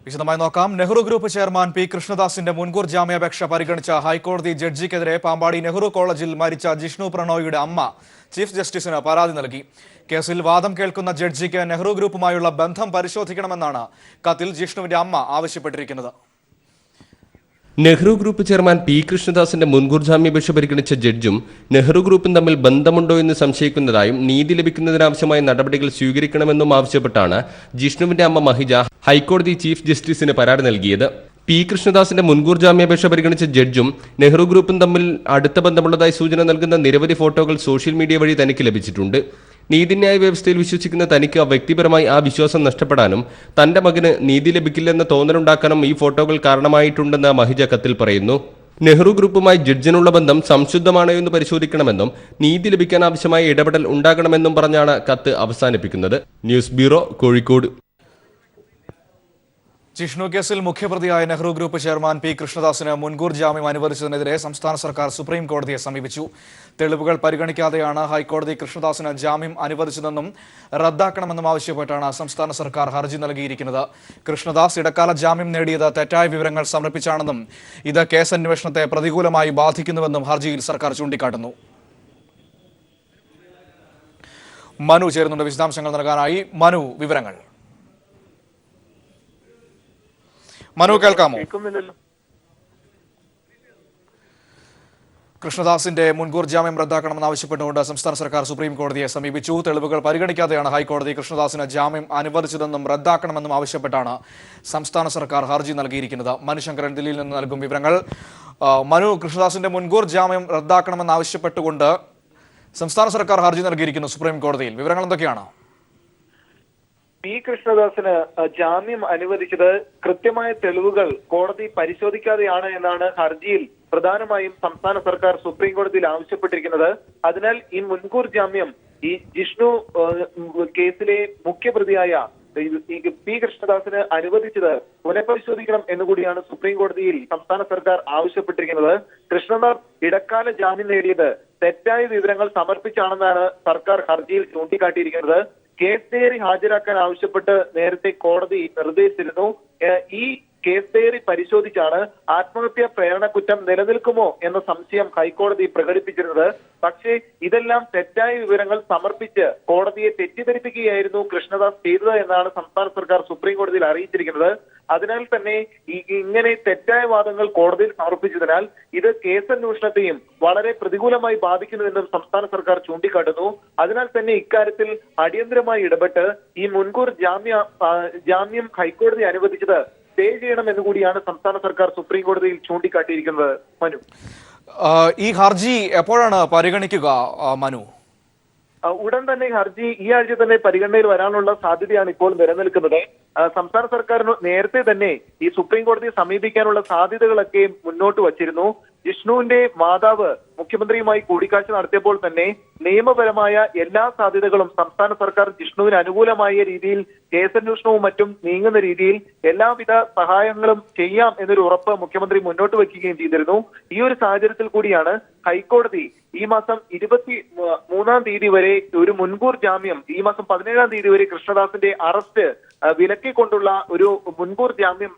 വിശദമായി നോക്കാം. Nehru group chairman P കൃഷ്ണദാസിന്റെ മുൻകൂർ ജാമ്യാപേക്ഷ പരിഗണിച്ച ഹൈക്കോടതി ജഡ്ജിക്കെതിരെ പാമ്പാടി നെഹ്റു കോളേജിൽ മരിച്ച ജിഷ്ണു പ്രണോയിയുടെ അമ്മ ചീഫ് ജസ്റ്റിസിന് പരാതി നൽകി. കേസിൽ വാദം കേൾക്കുന്ന ജഡ്ജിക്ക് നെഹ്റു ഗ്രൂപ്പുമായുള്ള ബന്ധം പരിശോധിക്കണമെന്നാണ് കത്തിൽ ജിഷ്ണുവിന്റെ അമ്മ ആവശ്യപ്പെട്ടിരിക്കുന്നത്. നെഹ്റു ഗ്രൂപ്പ് ചെയർമാൻ പി കൃഷ്ണദാസിന്റെ മുൻകൂർ ജാമ്യാപേക്ഷ പരിഗണിച്ച ജഡ്ജും നെഹ്റു ഗ്രൂപ്പും തമ്മിൽ ബന്ധമുണ്ടോ എന്ന് സംശയിക്കുന്നതായും നീതി ലഭിക്കുന്നതിനാവശ്യമായ നടപടികൾ സ്വീകരിക്കണമെന്നും ആവശ്യപ്പെട്ടാണ് ജിഷ്ണുവിന്റെ അമ്മ മഹിജ ഹൈക്കോടതി ചീഫ് ജസ്റ്റിസിന് പരാതി നൽകിയത്. പി കൃഷ്ണദാസിന്റെ മുൻകൂർ ജാമ്യാപേക്ഷ പരിഗണിച്ച ജഡ്ജും നെഹ്റു ഗ്രൂപ്പും തമ്മിൽ അടുത്ത ബന്ധമുള്ളതായി സൂചന നൽകുന്ന നിരവധി ഫോട്ടോകൾ സോഷ്യൽ മീഡിയ വഴി തനിക്ക് ലഭിച്ചിട്ടുണ്ട്. നീതിന്യായ വ്യവസ്ഥയിൽ വിശ്വസിക്കുന്ന തനിക്ക് വ്യക്തിപരമായി ആ വിശ്വാസം നഷ്ടപ്പെടാനും തന്റെ മകന് നീതി ലഭിക്കില്ലെന്ന തോന്നലുണ്ടാക്കാനും ഈ ഫോട്ടോകൾ കാരണമായിട്ടുണ്ടെന്ന് മഹിജ കത്തിൽ പറയുന്നു. നെഹ്റു ഗ്രൂപ്പുമായി ജഡ്ജിനുള്ള ബന്ധം സംശുദ്ധമാണോ എന്ന് പരിശോധിക്കണമെന്നും നീതി ലഭിക്കാൻ ആവശ്യമായ ഇടപെടൽ ഉണ്ടാകണമെന്നും പറഞ്ഞാണ് കത്ത് അവസാനിപ്പിക്കുന്നത്. News bureau, Kozhikode. ജിഷ്ണു കേസിൽ മുഖ്യപ്രതിയായ നെഹ്റു ഗ്രൂപ്പ് ചെയർമാൻ പി കൃഷ്ണദാസിന് മുൻകൂർ ജാമ്യം അനുവദിച്ചതിനെതിരെ സംസ്ഥാന സർക്കാർ സുപ്രീം കോടതിയെ സമീപിച്ചു. തെളിവുകൾ പരിഗണിക്കാതെയാണ് ഹൈക്കോടതി കൃഷ്ണദാസിന് ജാമ്യം അനുവദിച്ചതെന്നും റദ്ദാക്കണമെന്നും ആവശ്യപ്പെട്ടാണ് സംസ്ഥാന സർക്കാർ ഹർജി നൽകിയിരിക്കുന്നത്. കൃഷ്ണദാസ് ഇടക്കാല ജാമ്യം നേടിയത് തെറ്റായ വിവരങ്ങൾ സമർപ്പിച്ചാണെന്നും ഇത് കേസന്വേഷണത്തെ പ്രതികൂലമായി ബാധിക്കുന്നുവെന്നും ഹർജിയിൽ സർക്കാർ ചൂണ്ടിക്കാട്ടുന്നു. മനു ചേരുന്നുണ്ട് വിശദാംശങ്ങൾ നൽകാനായി. മനു, വിവരങ്ങൾ. മനു, കേൾക്കാമോ? കൃഷ്ണദാസിന്റെ മുൻകൂർ ജാമ്യം റദ്ദാക്കണമെന്ന് ആവശ്യപ്പെട്ടുകൊണ്ട് സംസ്ഥാന സർക്കാർ സുപ്രീം കോടതിയെ സമീപിച്ചു. തെളിവുകൾ പരിഗണിക്കാതെയാണ് ഹൈക്കോടതി കൃഷ്ണദാസിന് ജാമ്യം അനുവദിച്ചതെന്നും റദ്ദാക്കണമെന്നും ആവശ്യപ്പെട്ടാണ് സംസ്ഥാന സർക്കാർ ഹർജി നൽകിയിരിക്കുന്നത്. മനുശങ്കരൻ ദില്ലിയിൽ നിന്ന് നൽകും വിവരങ്ങൾ. മനു, കൃഷ്ണദാസിന്റെ മുൻകൂർ ജാമ്യം റദ്ദാക്കണമെന്ന് ആവശ്യപ്പെട്ടുകൊണ്ട് സംസ്ഥാന സർക്കാർ ഹർജി നൽകിയിരിക്കുന്നു സുപ്രീം കോടതിയിൽ. വിവരങ്ങൾ എന്തൊക്കെയാണ്? പി കൃഷ്ണദാസിന് ജാമ്യം അനുവദിച്ചത് കൃത്യമായ തെളിവുകൾ കോടതി പരിശോധിക്കാതെയാണ് എന്നാണ് ഹർജിയിൽ പ്രധാനമായും സംസ്ഥാന സർക്കാർ സുപ്രീം കോടതിയിൽ ആവശ്യപ്പെട്ടിരിക്കുന്നത്. അതിനാൽ ഈ മുൻകൂർ ജാമ്യം ഈ ജിഷ്ണു കേസിലെ മുഖ്യപ്രതിയായ പി കൃഷ്ണദാസിന് അനുവദിച്ചത് പുനഃപരിശോധിക്കണം എന്നുകൂടിയാണ് സുപ്രീം കോടതിയിൽ സംസ്ഥാന സർക്കാർ ആവശ്യപ്പെട്ടിരിക്കുന്നത്. കൃഷ്ണദാസ് ഇടക്കാല ജാമ്യം നേടിയത് തെറ്റായ വിവരങ്ങൾ സമർപ്പിച്ചാണെന്നാണ് സർക്കാർ ഹർജിയിൽ ചൂണ്ടിക്കാട്ടിയിരിക്കുന്നത്. കേസ് ഡയറി ഹാജരാക്കാൻ ആവശ്യപ്പെട്ട് നേരത്തെ കോടതി നിർദ്ദേശിച്ചിരുന്നു. ഈ കേസ് ഡയറി പരിശോധിച്ചാണ് ആത്മഹത്യാ പ്രേരണ കുറ്റം നിലനിൽക്കുമോ എന്ന സംശയം ഹൈക്കോടതി പ്രകടിപ്പിച്ചിരുന്നത്. പക്ഷേ ഇതെല്ലാം തെറ്റായ വിവരങ്ങൾ സമർപ്പിച്ച് കോടതിയെ തെറ്റിദ്ധരിപ്പിക്കുകയായിരുന്നു കൃഷ്ണദാസ് ചെയ്തത് എന്നാണ് സംസ്ഥാന സർക്കാർ സുപ്രീം കോടതിയിൽ അറിയിച്ചിരിക്കുന്നത്. അതിനാൽ തന്നെ ഇങ്ങനെ തെറ്റായ വാദങ്ങൾ കോടതിയിൽ സമർപ്പിച്ചതിനാൽ ഇത് കേസന്വേഷണത്തെയും വളരെ പ്രതികൂലമായി ബാധിക്കുന്നുവെന്നും സംസ്ഥാന സർക്കാർ ചൂണ്ടിക്കാട്ടുന്നു. അതിനാൽ തന്നെ ഇക്കാര്യത്തിൽ അടിയന്തരമായി ഇടപെട്ട് ഈ മുൻകൂർ ജാമ്യം ഹൈക്കോടതി അനുവദിച്ചത് സ്റ്റേ ചെയ്യണമെന്ന് കൂടിയാണ് സംസ്ഥാന സർക്കാർ സുപ്രീം കോടതിയിൽ ചൂണ്ടിക്കാട്ടിയിരിക്കുന്നത്. മനു, ഈ ഹർജി എപ്പോഴാണ് പരിഗണിക്കുക? മനു, ഉടൻ തന്നെ ഹർജി ഈ ആഴ്ച തന്നെ പരിഗണനയിൽ വരാനുള്ള സാധ്യതയാണ് ഇപ്പോൾ നിലനിൽക്കുന്നത്. സംസ്ഥാന സർക്കാരിന് നേരത്തെ തന്നെ ഈ സുപ്രീം കോടതിയെ സമീപിക്കാനുള്ള സാധ്യതകളൊക്കെ മുന്നോട്ട് വച്ചിരുന്നു. ജിഷ്ണുവിന്റെ മാതാവ് മുഖ്യമന്ത്രിയുമായി കൂടിക്കാഴ്ച നടത്തിയപ്പോൾ തന്നെ നിയമപരമായ എല്ലാ സാധ്യതകളും സംസ്ഥാന സർക്കാർ ജിഷ്ണുവിന് അനുകൂലമായ രീതിയിൽ കേസന്വേഷണവും മറ്റും നീങ്ങുന്ന രീതിയിൽ എല്ലാവിധ സഹായങ്ങളും ചെയ്യാം എന്നൊരു ഉറപ്പ് മുഖ്യമന്ത്രി മുന്നോട്ട് വയ്ക്കുകയും ചെയ്തിരുന്നു. ഈ ഒരു സാഹചര്യത്തിൽ കൂടിയാണ് ഹൈക്കോടതി ഈ മാസം 23-ാം തീയതി വരെ ഒരു മുൻകൂർ ജാമ്യം, ഈ മാസം 17-ാം തീയതി വരെ കൃഷ്ണദാസിന്റെ അറസ്റ്റ് വിലക്കിക്കൊണ്ടുള്ള ഒരു മുൻകൂർ ജാമ്യം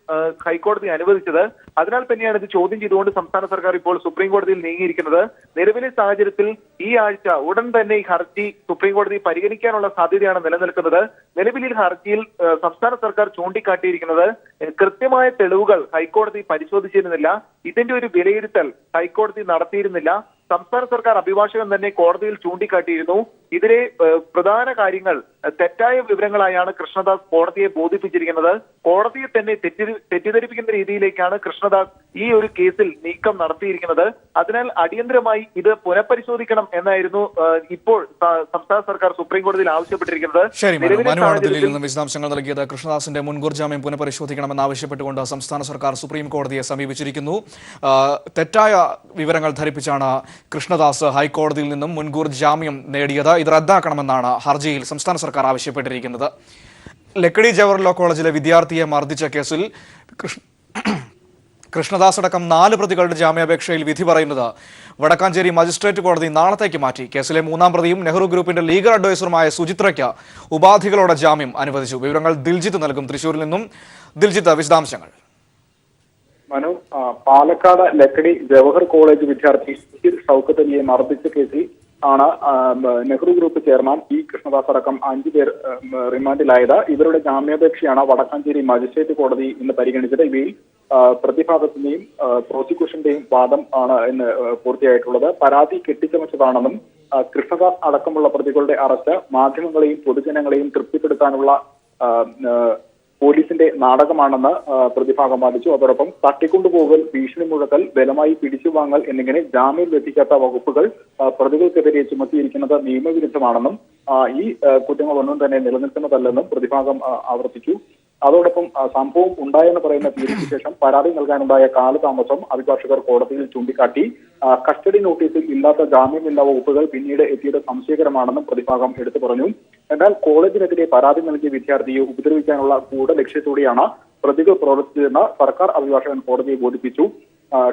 ഹൈക്കോടതി അനുവദിച്ചത്. അതിനാൽ തന്നെയാണ് ഇത് ചോദ്യം ചെയ്തുകൊണ്ട് സംസ്ഥാന സർക്കാർ ഇപ്പോൾ സുപ്രീം കോടതിയിൽ നീങ്ങിയിരിക്കുന്നത്. നിലവിലെ സാഹചര്യത്തിൽ ഈ ആഴ്ച ഉടൻ തന്നെ ഈ ഹർജി സുപ്രീം കോടതി പരിഗണിക്കാനുള്ള സാധ്യതയാണ് നിലനിൽക്കുന്നത്. നിലവിൽ ഈ ഹർജിയിൽ സംസ്ഥാന സർക്കാർ ചൂണ്ടിക്കാട്ടിയിരിക്കുന്നത് കൃത്യമായ തെളിവുകൾ ഹൈക്കോടതി പരിശോധിച്ചിരുന്നില്ല, ഇതിന്റെ ഒരു വിലയിരുത്തൽ ഹൈക്കോടതി നടത്തിയിരുന്നില്ല. സംസ്ഥാന സർക്കാർ അഭിഭാഷകൻ തന്നെ കോടതിയിൽ ചൂണ്ടിക്കാട്ടിയിരുന്നു. ഇതിലെ പ്രധാന കാര്യങ്ങൾ തെറ്റായ വിവരങ്ങളായാണ് കൃഷ്ണദാസ് കോടതിയെ ബോധിപ്പിച്ചിരിക്കുന്നത്. കോടതിയെ തന്നെ തെറ്റിദ്ധരിപ്പിക്കുന്ന രീതിയിലേക്കാണ് കൃഷ്ണദാസ് ഈ ഒരു കേസിൽ നീക്കം നടത്തിയിരിക്കുന്നത്. അതിനാൽ അടിയന്തരമായി ഇത് പുനഃപരിശോധിക്കണം എന്നായിരുന്നു ഇപ്പോൾ സംസ്ഥാന സർക്കാർ സുപ്രീം കോടതിയിൽ ആവശ്യപ്പെട്ടിരിക്കുന്നത്. വിശദാംശങ്ങൾ നൽകിയത്. കൃഷ്ണദാസിന്റെ മുൻകൂർ ജാമ്യം പുനഃപരിശോധിക്കണമെന്ന് ആവശ്യപ്പെട്ടുകൊണ്ട് സംസ്ഥാന സർക്കാർ സുപ്രീം കോടതിയെ സമീപിച്ചിരിക്കുന്നു. തെറ്റായ വിവരങ്ങൾ ധരിപ്പിച്ചാണ് കൃഷ്ണദാസ് ഹൈക്കോടതിയിൽ നിന്നും മുൻകൂർ ജാമ്യം നേടിയത്. ഇത് റദ്ദാക്കണമെന്നാണ് ഹർജിയിൽ സംസ്ഥാന സർക്കാർ കൃഷ്ണദാസ് അടക്കം 4 പ്രതികളുടെ ജാമ്യാപേക്ഷയിൽ വിധി പറയുന്നത് വടക്കാഞ്ചേരി മജിസ്ട്രേറ്റ് കോടതി നാളത്തേക്ക് മാറ്റി. കേസിലെ 3-ാം പ്രതിയും നെഹ്റു ഗ്രൂപ്പിന്റെ ലീഗൽ അഡ്വൈസറുമായ സുചിത്രയ്ക്ക് ഉപാധികളോടെ ജാമ്യം അനുവദിച്ചു. വിവരങ്ങൾ ദിൽജിത്ത് നൽകും. തൃശൂരിൽ നിന്നും ദിൽജിത്ത്, വിശദാംശങ്ങൾ. മനു, പാലക്കാട് ലക്കടി ജവഹർ കോളേജ് വിദ്യാർത്ഥി ഷൗക്കത്ത് അലിയെ മർദ്ദിച്ച കേസിൽ ആണ് Nehru group chairman P Krishnadas അടക്കം 5 പേർ റിമാൻഡിലായത്. ഇവരുടെ ജാമ്യാപേക്ഷയാണ് വടക്കാഞ്ചേരി മജിസ്ട്രേറ്റ് കോടതി ഇന്ന് പരിഗണിച്ചത്. ഇവയിൽ പ്രതിഭാഗത്തിന്റെയും പ്രോസിക്യൂഷന്റെയും വാദം ആണ് ഇന്ന് പൂർത്തിയായിട്ടുള്ളത്. പരാതി കെട്ടിച്ചമച്ചതാണെന്നും കൃഷ്ണദാസ് അടക്കമുള്ള പ്രതികളുടെ അറസ്റ്റ് മാധ്യമങ്ങളെയും പൊതുജനങ്ങളെയും തൃപ്തിപ്പെടുത്താനുള്ള പോലീസിന്റെ നാടകമാണെന്ന് പ്രതിഭാഗം വാദിച്ചു. അതോടൊപ്പം തട്ടിക്കൊണ്ടുപോകൽ, ഭീഷണി മുഴക്കൽ, ബലമായി പിടിച്ചുവാങ്ങൽ എന്നിങ്ങനെ ജാമ്യം ലഭിക്കാത്ത വകുപ്പുകൾ പ്രതികൾക്കെതിരെ ചുമത്തിയിരിക്കുന്നത് നിയമവിരുദ്ധമാണെന്നും ഈ കുറ്റങ്ങളൊന്നും തന്നെ നിലനിൽക്കുന്നതല്ലെന്നും പ്രതിഭാഗം ആവർത്തിച്ചു. അതോടൊപ്പം സംഭവം ഉണ്ടായെന്ന് പറയുന്ന തീയതിക്ക് ശേഷം പരാതി നൽകാനുണ്ടായ കാലതാമസം അഭിഭാഷകർ കോടതിയിൽ ചൂണ്ടിക്കാട്ടി. കസ്റ്റഡി നോട്ടീസിൽ ഇല്ലാത്ത ജാമ്യമില്ലാ വകുപ്പുകൾ പിന്നീട് എത്തിയത് സംശയകരമാണെന്നും പ്രതിഭാഗം എടുത്തു പറഞ്ഞു. എന്നാൽ കോളേജിനെതിരെ പരാതി നൽകിയ വിദ്യാർത്ഥിയെ ഉപദ്രവിക്കാനുള്ള ഗൂഢലക്ഷ്യത്തോടെയാണ് പ്രതികൾ പ്രവർത്തിച്ചതെന്ന് സർക്കാർ അഭിഭാഷകൻ കോടതിയെ ബോധിപ്പിച്ചു.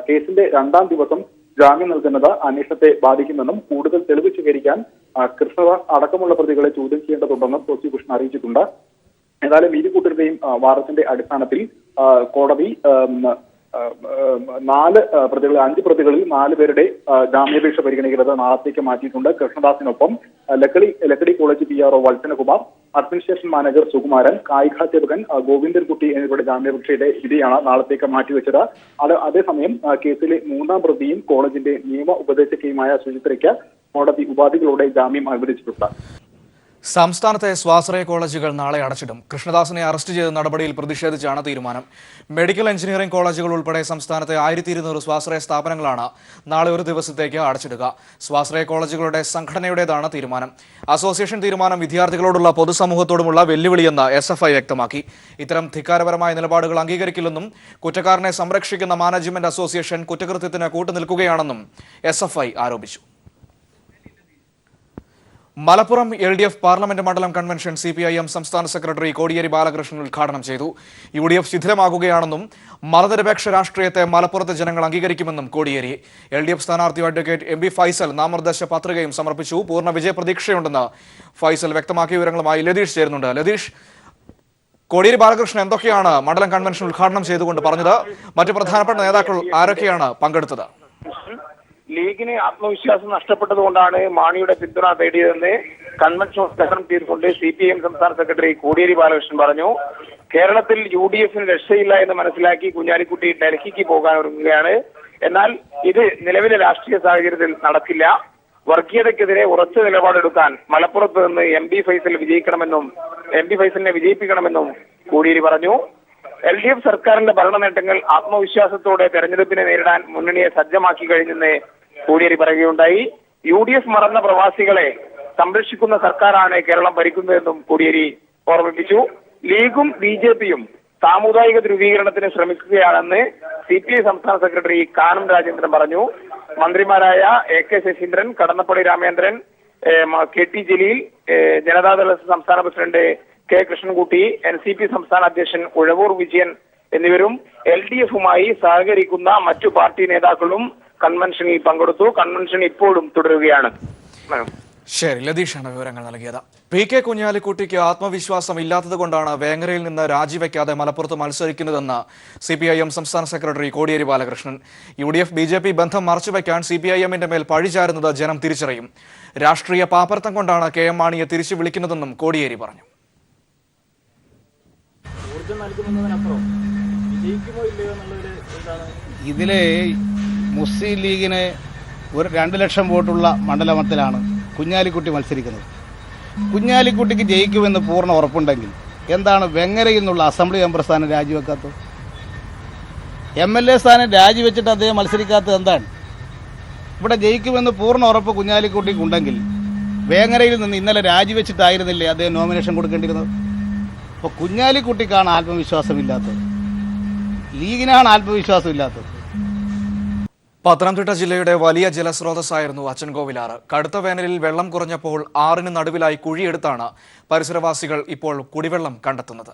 കേസിന്റെ 2-ാം ദിവസം ജാമ്യം നൽകുന്നത് അന്വേഷണത്തെ ബാധിക്കുമെന്നും കൂടുതൽ തെളിവ് ശേഖരിക്കാൻ കൃഷ്ണദാസ് അടക്കമുള്ള പ്രതികളെ ചോദ്യം ചെയ്യേണ്ടതുണ്ടെന്നും പ്രോസിക്യൂഷൻ അറിയിച്ചിട്ടുണ്ട്. ഏതായാലും ഇരു കൂട്ടരുടെയും വാദത്തിന്റെ അടിസ്ഥാനത്തിൽ കോടതി 5 പ്രതികളിൽ 4 പേരുടെ ജാമ്യാപേക്ഷ പരിഗണിക്കുന്നത് നാളത്തേക്ക് മാറ്റിയിട്ടുണ്ട്. കൃഷ്ണദാസിനൊപ്പം Lakkidi college PRO Valsanakumar, administration manager Sukumaran, കായികാധ്യാപകൻ ഗോവിന്ദൻകുട്ടി എന്നിവരുടെ ജാമ്യാപേക്ഷയുടെ വിധിയാണ് നാളത്തേക്ക് മാറ്റിവെച്ചത്. അതേസമയം കേസിലെ 3-ാം പ്രതിയും കോളേജിന്റെ നിയമ ഉപദേശകയുമായ സുചിത്രയ്ക്ക് കോടതി ഉപാധികളോടെ ജാമ്യം അനുവദിച്ചിട്ടുണ്ട്. സംസ്ഥാനത്തെ സ്വാശ്രയ കോളേജുകൾ നാളെ അടച്ചിടും. കൃഷ്ണദാസിനെ അറസ്റ്റ് ചെയ്ത നടപടിയിൽ പ്രതിഷേധിച്ചാണ് തീരുമാനം. മെഡിക്കൽ എഞ്ചിനീയറിംഗ് കോളേജുകൾ ഉൾപ്പെടെ സംസ്ഥാനത്തെ 1200 സ്വാശ്രയ സ്ഥാപനങ്ങളാണ് നാളെ ഒരു ദിവസത്തേക്ക് അടച്ചിടുക. സ്വാശ്രയ കോളേജുകളുടെ സംഘടനയുടേതാണ് തീരുമാനം. അസോസിയേഷൻ തീരുമാനം വിദ്യാർത്ഥികളോടുള്ള പൊതുസമൂഹത്തോടുമുള്ള വെല്ലുവിളിയെന്ന് SFI വ്യക്തമാക്കി. ഇത്തരം ധിക്കാരപരമായ നിലപാടുകൾ അംഗീകരിക്കില്ലെന്നും കുറ്റക്കാരനെ സംരക്ഷിക്കുന്ന മാനേജ്മെന്റ് അസോസിയേഷൻ കുറ്റകൃത്യത്തിന് കൂട്ടുനിൽക്കുകയാണെന്നും SFI ആരോപിച്ചു. മലപ്പുറം LDF പാർലമെന്റ് മണ്ഡലം കൺവെൻഷൻ CPIM സംസ്ഥാന സെക്രട്ടറി കോടിയേരി ബാലകൃഷ്ണൻ ഉദ്ഘാടനം ചെയ്തു. UDF ശിഥിലമാകുകയാണെന്നും മതനിരപേക്ഷ രാഷ്ട്രീയത്തെ മലപ്പുറത്തെ ജനങ്ങൾ അംഗീകരിക്കുമെന്നും കോടിയേരി. LDF സ്ഥാനാർത്ഥി അഡ്വക്കേറ്റ് MB ഫൈസൽ നാമനിർദ്ദേശ പത്രികയും സമർപ്പിച്ചു. പൂർണ്ണ വിജയപ്രതീക്ഷയുണ്ടെന്ന് ഫൈസൽ വ്യക്തമാക്കിയ വിവരങ്ങളുമായി ലതീഷ് ചേരുന്നുണ്ട്. ലതീഷ്, കോടിയേരി ബാലകൃഷ്ണൻ എന്തൊക്കെയാണ് മണ്ഡലം കൺവെൻഷൻ ഉദ്ഘാടനം ചെയ്തുകൊണ്ട് പറഞ്ഞത്? മറ്റു പ്രധാനപ്പെട്ട നേതാക്കൾ ആരൊക്കെയാണ് പങ്കെടുത്തത്? ലീഗിന് ആത്മവിശ്വാസം നഷ്ടപ്പെട്ടതുകൊണ്ടാണ് മാണിയുടെ പിന്തുണ തേടിയതെന്ന് കൺവെൻഷൻ ഉദ്ഘാടനം ചെയ്തുകൊണ്ട് CPIM സംസ്ഥാന സെക്രട്ടറി കോടിയേരി ബാലകൃഷ്ണൻ പറഞ്ഞു. കേരളത്തിൽ UDFന് രക്ഷയില്ല എന്ന് മനസ്സിലാക്കി കുഞ്ഞാലിക്കുട്ടി ഡൽഹിക്ക് പോകാൻ ഒരുങ്ങുകയാണ്. എന്നാൽ ഇത് നിലവിലെ രാഷ്ട്രീയ സാഹചര്യത്തിൽ നടക്കില്ല. വർഗീയതയ്ക്കെതിരെ ഉറച്ച നിലപാടെടുക്കാൻ മലപ്പുറത്ത് നിന്ന് MB ഫൈസലിനെ വിജയിപ്പിക്കണമെന്നും കോടിയേരി പറഞ്ഞു. LDF സർക്കാരിന്റെ ഭരണ നേട്ടങ്ങൾ ആത്മവിശ്വാസത്തോടെ തെരഞ്ഞെടുപ്പിനെ നേരിടാൻ മുന്നണിയെ സജ്ജമാക്കി കഴിഞ്ഞെന്ന് കോടിയേരി പറയുകയുണ്ടായി. UDF മറന്ന പ്രവാസികളെ സംരക്ഷിക്കുന്ന സർക്കാരാണ് കേരളം ഭരിക്കുന്നതെന്നും കോടിയേരി ഓർമ്മിപ്പിച്ചു. ലീഗും BJPയും സാമുദായിക ധ്രുവീകരണത്തിന് ശ്രമിക്കുകയാണെന്ന് CPI സംസ്ഥാന സെക്രട്ടറി കാനം രാജേന്ദ്രൻ പറഞ്ഞു. മന്ത്രിമാരായ AK ശശീന്ദ്രൻ, കടന്നപ്പള്ളി രാമേന്ദ്രൻ, KT ജലീൽ, ജനതാദൾ സംസ്ഥാന പ്രസിഡന്റ് K കൃഷ്ണൻകുട്ടി, NCP സംസ്ഥാന അധ്യക്ഷൻ ഉഴവൂർ വിജയൻ എന്നിവരും LDFുമായി സഹകരിക്കുന്ന മറ്റു പാർട്ടി നേതാക്കളും കൺവെൻഷനിൽ പങ്കെടുത്തു. കൺവെൻഷൻ ഇപ്പോഴും തുടരുകയാണ്. ശരി, ലതീഷാണ് വിവരങ്ങൾ നൽകിയത്. PK കുഞ്ഞാലിക്കുട്ടിക്ക് ആത്മവിശ്വാസം ഇല്ലാത്തതുകൊണ്ടാണ് വേങ്ങരയിൽ നിന്ന് രാജിവെക്കാതെ മലപ്പുറത്ത് മത്സരിക്കുന്നതെന്ന് CPIM സംസ്ഥാന secretary Kodiyeri Balakrishnan. UDF BJP ബന്ധം മറച്ചുവെക്കാൻ CPIMന്റെ മേൽ പഴിചാരുന്നത് ജനം തിരിച്ചറിയും. രാഷ്ട്രീയ പാപ്പരത്തം കൊണ്ടാണ് KM മാണിയെ തിരിച്ചു വിളിക്കുന്നതെന്നും കോടിയേരി പറഞ്ഞു. ഇതിലെ മുസ്ലിം ലീഗിന് 2 ലക്ഷം വോട്ടുള്ള മണ്ഡലത്തിലാണ് കുഞ്ഞാലിക്കുട്ടി മത്സരിക്കുന്നത്. കുഞ്ഞാലിക്കുട്ടിക്ക് ജയിക്കുമെന്ന് പൂർണ്ണ ഉറപ്പുണ്ടെങ്കിൽ എന്താണ് വെങ്ങരയിൽ നിന്നുള്ള അസംബ്ലി മെമ്പർ സ്ഥാനം രാജിവെക്കാത്തത്? MLA സ്ഥാനം രാജിവെച്ചിട്ട് അദ്ദേഹം മത്സരിക്കാത്തത് എന്താണ്? ഇവിടെ ജയിക്കുമെന്ന് പൂർണ്ണ ഉറപ്പ് കുഞ്ഞാലിക്കുട്ടിക്ക് ഉണ്ടെങ്കിൽ വേങ്ങരയിൽ നിന്ന് ഇന്നലെ രാജിവെച്ചിട്ടായിരുന്നില്ലേ അദ്ദേഹം നോമിനേഷൻ കൊടുക്കേണ്ടിരുന്നത്? അപ്പോൾ കുഞ്ഞാലിക്കുട്ടിക്കാണ് ആത്മവിശ്വാസമില്ലാത്തത്, ലീഗിനാണ് ആത്മവിശ്വാസമില്ലാത്തത്. പത്തനംതിട്ട ജില്ലയുടെ വലിയ ജലസ്രോതസ്സായിരുന്നു അച്ചൻകോവിലാറ്. കടുത്ത വേനലിൽ വെള്ളം കുറഞ്ഞപ്പോൾ ആറിന് നടുവിലായി കുഴിയെടുത്താണ് പരിസരവാസികൾ ഇപ്പോൾ കുടിവെള്ളം കണ്ടെത്തുന്നത്.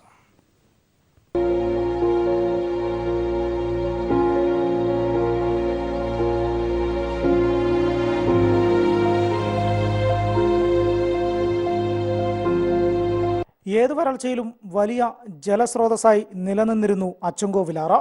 വരൾച്ചയിലും വലിയ ജലസ്രോതസ്സായി നിലനിന്നിരുന്നു അച്ചൻകോവിലാറ്.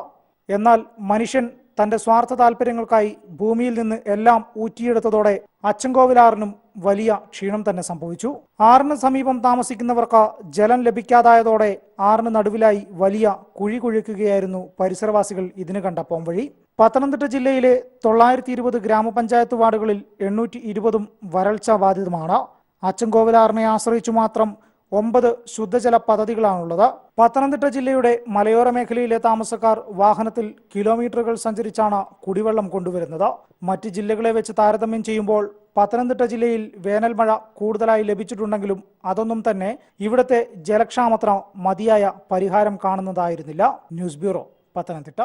എന്നാൽ മനുഷ്യൻ തന്റെ സ്വാർത്ഥ താല്പര്യങ്ങൾക്കായി ഭൂമിയിൽ നിന്ന് എല്ലാം ഊറ്റിയെടുത്തതോടെ അച്ചൻകോവിലാറിനും വലിയ ക്ഷീണം തന്നെ സംഭവിച്ചു. ആറിന് സമീപം താമസിക്കുന്നവർക്ക് ജലം ലഭിക്കാതായതോടെ ആറിന് നടുവിലായി വലിയ കുഴി കുഴിക്കുകയായിരുന്നു പരിസരവാസികൾ. ഇതിന് കണ്ട പോംവഴി. പത്തനംതിട്ട ജില്ലയിലെ 920 ഗ്രാമപഞ്ചായത്ത് വാർഡുകളിൽ 820 വരൾച്ച ബാധിതമാണ്. അച്ചൻകോവിലാറിനെ ആശ്രയിച്ചു മാത്രം 9 ശുദ്ധജല പദ്ധതികളാണുള്ളത്. പത്തനംതിട്ട ജില്ലയുടെ മലയോര മേഖലയിലെ താമസക്കാർ വാഹനത്തിൽ കിലോമീറ്ററുകൾ സഞ്ചരിച്ചാണ് കുടിവെള്ളം കൊണ്ടുവരുന്നത്. മറ്റ് ജില്ലകളെ വെച്ച് താരതമ്യം ചെയ്യുമ്പോൾ പത്തനംതിട്ട ജില്ലയിൽ വേനൽ മഴ കൂടുതലായി ലഭിച്ചിട്ടുണ്ടെങ്കിലും അതൊന്നും തന്നെ ഇവിടുത്തെ ജലക്ഷാമത്തിന് മതിയായ പരിഹാരം കാണുന്നതായിരുന്നില്ല. News bureau, Pathanamthitta.